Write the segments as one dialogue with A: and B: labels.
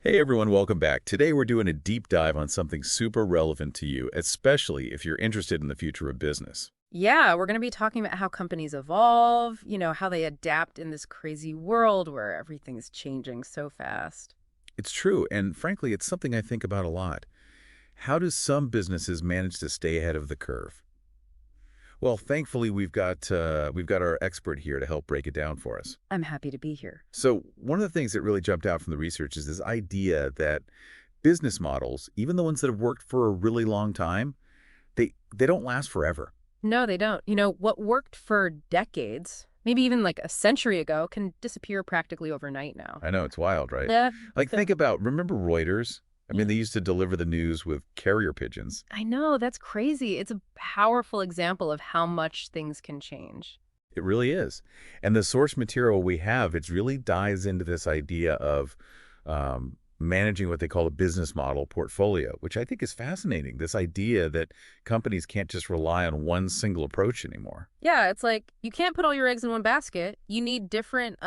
A: Hey everyone, welcome back. Today we're doing a deep dive on something super relevant to you, especially if you're interested in the future of business.
B: Yeah, we're going to be talking about how companies evolve, how they adapt in this crazy world where everything's changing so fast.
A: It's true, and frankly, it's something I think about a lot. How do some businesses manage to stay ahead of the curve? Well, thankfully, we've got our expert here to help break it down for us.
B: I'm happy to be here.
A: So, one of the things that really jumped out from the research is this idea that business models, even the ones that have worked for a really long time, they don't last forever.
B: No, they don't. What worked for decades, maybe even like a century ago, can disappear practically overnight now.
A: I know, it's wild, right?
B: Yeah.
A: Like, think about, remember Reuters? I mean, they used to deliver the news with carrier pigeons.
B: I know, that's crazy. It's a powerful example of how much things can change.
A: It really is. And the source material we have, it really dives into this idea of managing what they call a business model portfolio, which I think is fascinating. This idea that companies can't just rely on one single approach anymore.
B: Yeah, it's like you can't put all your eggs in one basket. You need different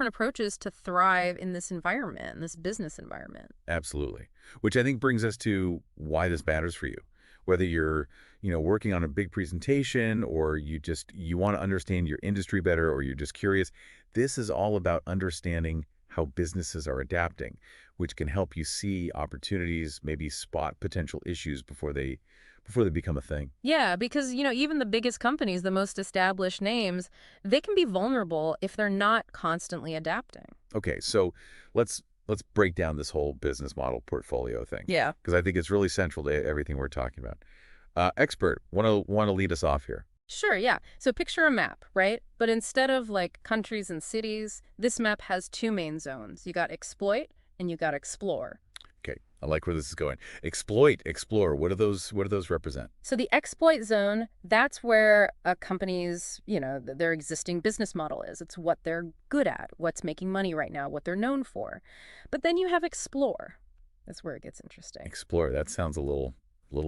B: approaches to thrive in this environment, in this business environment.
A: Absolutely. Which I think brings us to why this matters for you. Whether you're, working on a big presentation or you want to understand your industry better or you're just curious, this is all about understanding how businesses are adapting, which can help you see opportunities, maybe spot potential issues before they become a thing.
B: Yeah, because even the biggest companies, the most established names, they can be vulnerable if they're not constantly adapting.
A: Okay, so let's break down this whole business model portfolio thing
B: Yeah.
A: because I think it's really central to everything we're talking about. Expert, want to lead us off here.
B: Sure, yeah. So picture a map, right? But instead of like countries and cities, this map has two main zones. You got exploit and you got explore.
A: Okay, I like where this is going. Exploit, explore. What do those represent?
B: So the exploit zone, that's where a company's, their existing business model is. It's what they're good at, what's making money right now, what they're known for. But then you have explore. That's where it gets interesting.
A: Explore. That sounds a little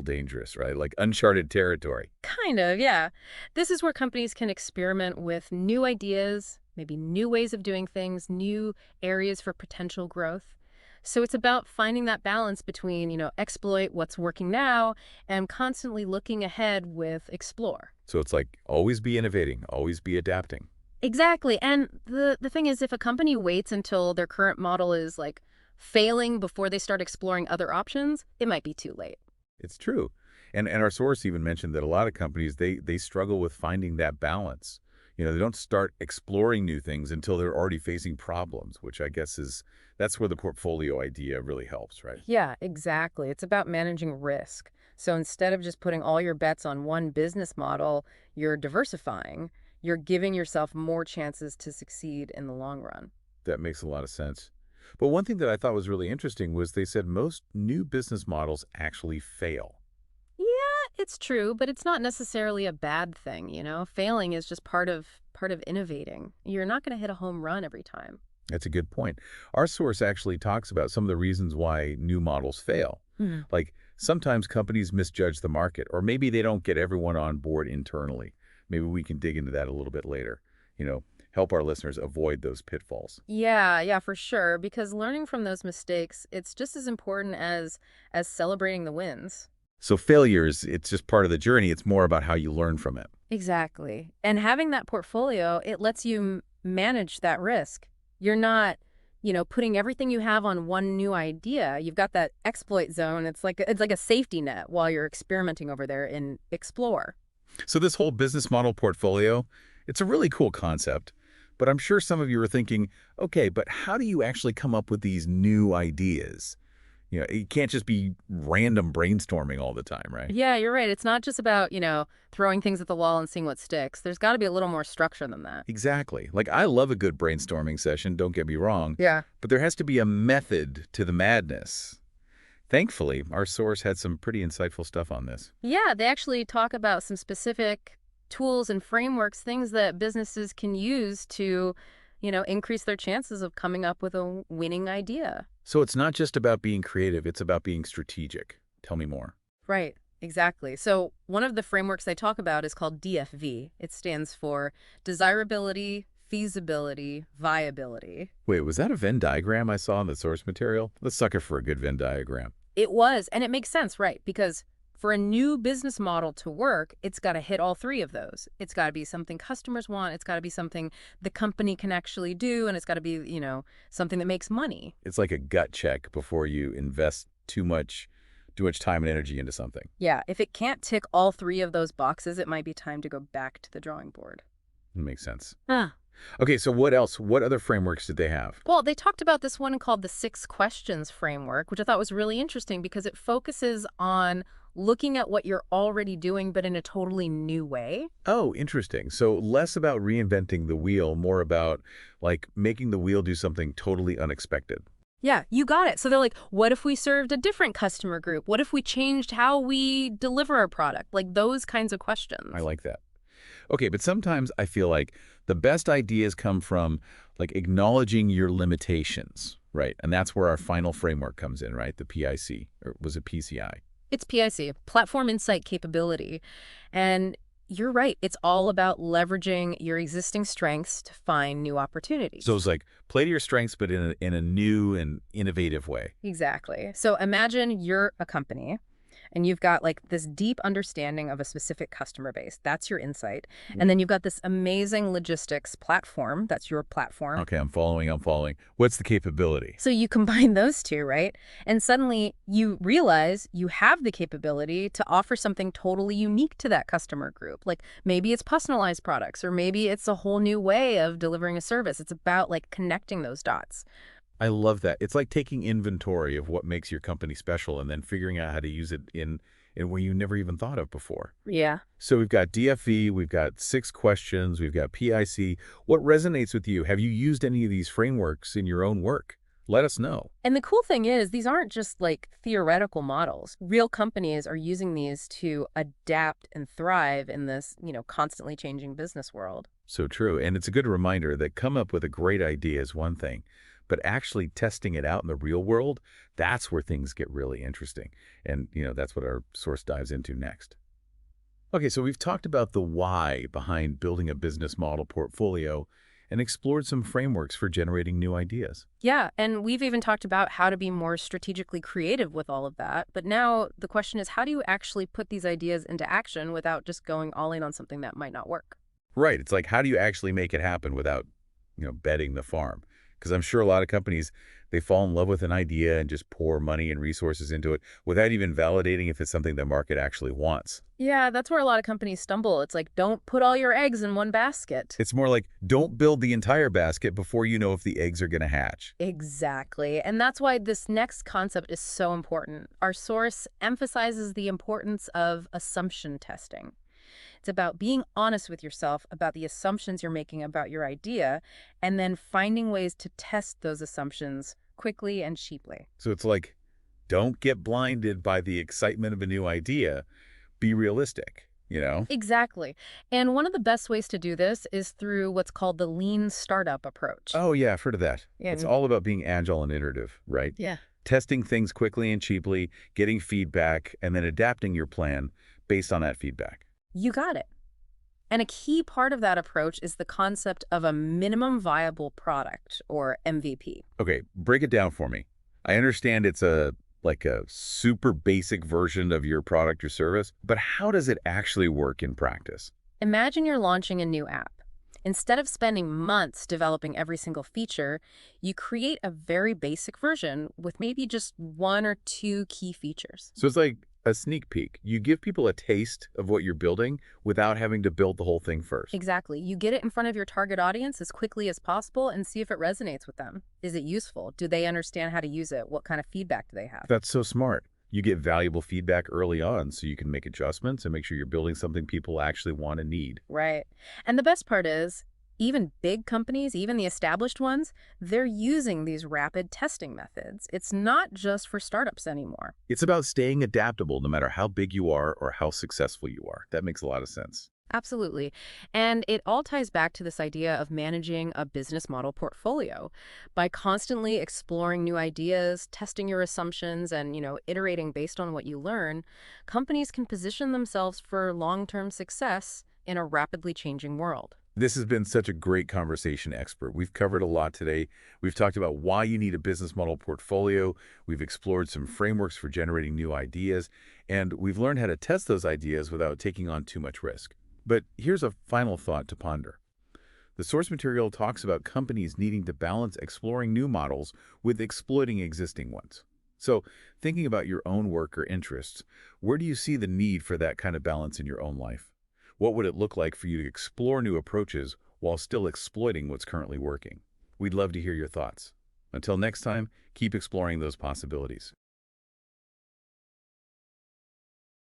A: dangerous, right? Like uncharted territory.
B: Kind of, yeah. This is where companies can experiment with new ideas, maybe new ways of doing things, new areas for potential growth. So it's about finding that balance between, exploit what's working now and constantly looking ahead with explore.
A: So it's like always be innovating, always be adapting.
B: Exactly. And the thing is, if a company waits until their current model is like failing before they start exploring other options, it might be too late.
A: It's true. And our source even mentioned that a lot of companies they struggle with finding that balance. They don't start exploring new things until they're already facing problems, which I guess that's where the portfolio idea really helps, right?
B: Yeah, exactly. It's about managing risk. So instead of just putting all your bets on one business model, you're diversifying. You're giving yourself more chances to succeed in the long run.
A: That makes a lot of sense. But one thing that I thought was really interesting was they said most new business models actually fail.
B: Yeah, it's true, but it's not necessarily a bad thing. Failing is just part of innovating. You're not going to hit a home run every time.
A: That's a good point. Our source actually talks about some of the reasons why new models fail.
B: Mhm.
A: Like sometimes companies misjudge the market, or maybe they don't get everyone on board internally. Maybe we can dig into that a little bit later. Help our listeners avoid those pitfalls.
B: Yeah, yeah, for sure, because learning from those mistakes, it's just as important as celebrating the wins.
A: So failures, it's just part of the journey. It's more about how you learn from it.
B: Exactly. And having that portfolio, it lets you manage that risk. You're not, putting everything you have on one new idea. You've got that exploit zone. It's like a safety net while you're experimenting over there in Explore.
A: So this whole business model portfolio, it's a really cool concept. But I'm sure some of you are thinking, okay, but how do you actually come up with these new ideas? It can't just be random brainstorming all the time, right?
B: Yeah, you're right. It's not just about, throwing things at the wall and seeing what sticks. There's got to be a little more structure than that.
A: Exactly. Like, I love a good brainstorming session, don't get me wrong,
B: Yeah.
A: but there has to be a method to the madness. Thankfully, our source had some pretty insightful stuff on this.
B: Yeah, they actually talk about some specific tools and frameworks, things that businesses can use to, increase their chances of coming up with a winning idea.
A: So it's not just about being creative, it's about being strategic. Tell me more.
B: Right, exactly. So one of the frameworks they talk about is called DFV. It stands for desirability, feasibility, viability.
A: Wait, was that a Venn diagram I saw in the source material? Let's sucker for a good Venn diagram.
B: It was, and it makes sense, right? Because for a new business model to work, it's got to hit all three of those. It's got to be something customers want, it's got to be something the company can actually do, and it's got to be, something that makes money.
A: It's like a gut check before you invest too much time and energy into something.
B: Yeah, if it can't tick all three of those boxes, it might be time to go back to the drawing board.
A: That makes sense.
B: Ah.
A: Okay, so what else? What other frameworks did they have?
B: Well, they talked about this one called the 6 questions framework, which I thought was really interesting because it focuses on looking at what you're already doing, but in a totally new way.
A: Oh, interesting. So less about reinventing the wheel, more about like making the wheel do something totally unexpected.
B: Yeah, you got it. So they're like, what if we served a different customer group? What if we changed how we deliver our product? Like those kinds of questions.
A: I like that. Okay, but sometimes I feel like the best ideas come from like acknowledging your limitations, right? And that's where our final framework comes in, right? The PIC, or was it PCI?
B: It's PIC, Platform Insight Capability. And you're right. It's all about leveraging your existing strengths to find new opportunities.
A: So it's like play to your strengths, but in a new and innovative way.
B: Exactly. So imagine you're a company and you've got like this deep understanding of a specific customer base. That's your insight. And then you've got this amazing logistics platform. That's your platform.
A: Okay, I'm following. What's the capability?
B: So you combine those two, right? And suddenly you realize you have the capability to offer something totally unique to that customer group. Like maybe it's personalized products, or maybe it's a whole new way of delivering a service. It's about like connecting those dots.
A: I love that. It's like taking inventory of what makes your company special and then figuring out how to use it in where you never even thought of before.
B: Yeah.
A: So we've got DFE, we've got 6 questions, we've got PIC. What resonates with you? Have you used any of these frameworks in your own work? Let us know.
B: And the cool thing is, these aren't just like theoretical models. Real companies are using these to adapt and thrive in this, constantly changing business world.
A: So true. And it's a good reminder that come up with a great idea is one thing, but actually testing it out in the real world, that's where things get really interesting. And, that's what our source dives into next. Okay, so we've talked about the why behind building a business model portfolio and explored some frameworks for generating new ideas.
B: Yeah, and we've even talked about how to be more strategically creative with all of that. But now the question is, how do you actually put these ideas into action without just going all in on something that might not work?
A: Right. It's like, how do you actually make it happen without, betting the farm? Because I'm sure a lot of companies, they fall in love with an idea and just pour money and resources into it without even validating if it's something the market actually wants.
B: Yeah, that's where a lot of companies stumble. It's like, don't put all your eggs in one basket.
A: It's more like, don't build the entire basket before you know if the eggs are going to hatch.
B: Exactly. And that's why this next concept is so important. Our source emphasizes the importance of assumption testing. It's about being honest with yourself about the assumptions you're making about your idea, and then finding ways to test those assumptions quickly and cheaply.
A: So it's like, don't get blinded by the excitement of a new idea. Be realistic.
B: Exactly. And one of the best ways to do this is through what's called the lean startup approach.
A: Oh, yeah, I've heard of that.
B: Yeah.
A: It's all about being agile and iterative, right?
B: Yeah.
A: Testing things quickly and cheaply, getting feedback, and then adapting your plan based on that feedback.
B: You got it. And a key part of that approach is the concept of a minimum viable product, or MVP.
A: Okay, break it down for me. I understand it's like a super basic version of your product or service, but how does it actually work in practice?
B: Imagine you're launching a new app. Instead of spending months developing every single feature, you create a very basic version with maybe just 1 or 2 key features.
A: So it's like a sneak peek. You give people a taste of what you're building without having to build the whole thing first.
B: Exactly. You get it in front of your target audience as quickly as possible and see if it resonates with them. Is it useful? Do they understand how to use it? What kind of feedback do they have?
A: That's so smart. You get valuable feedback early on so you can make adjustments and make sure you're building something people actually want and need.
B: Right. And the best part is, even big companies, even the established ones, they're using these rapid testing methods. It's not just for startups anymore.
A: It's about staying adaptable no matter how big you are or how successful you are. That makes a lot of sense.
B: Absolutely. And it all ties back to this idea of managing a business model portfolio. By constantly exploring new ideas, testing your assumptions, and, iterating based on what you learn, companies can position themselves for long-term success in a rapidly changing world.
A: This has been such a great conversation, expert. We've covered a lot today. We've talked about why you need a business model portfolio. We've explored some frameworks for generating new ideas, and we've learned how to test those ideas without taking on too much risk. But here's a final thought to ponder. The source material talks about companies needing to balance exploring new models with exploiting existing ones. So, thinking about your own work or interests, where do you see the need for that kind of balance in your own life? What would it look like for you to explore new approaches while still exploiting what's currently working? We'd love to hear your thoughts. Until next time, keep exploring those possibilities.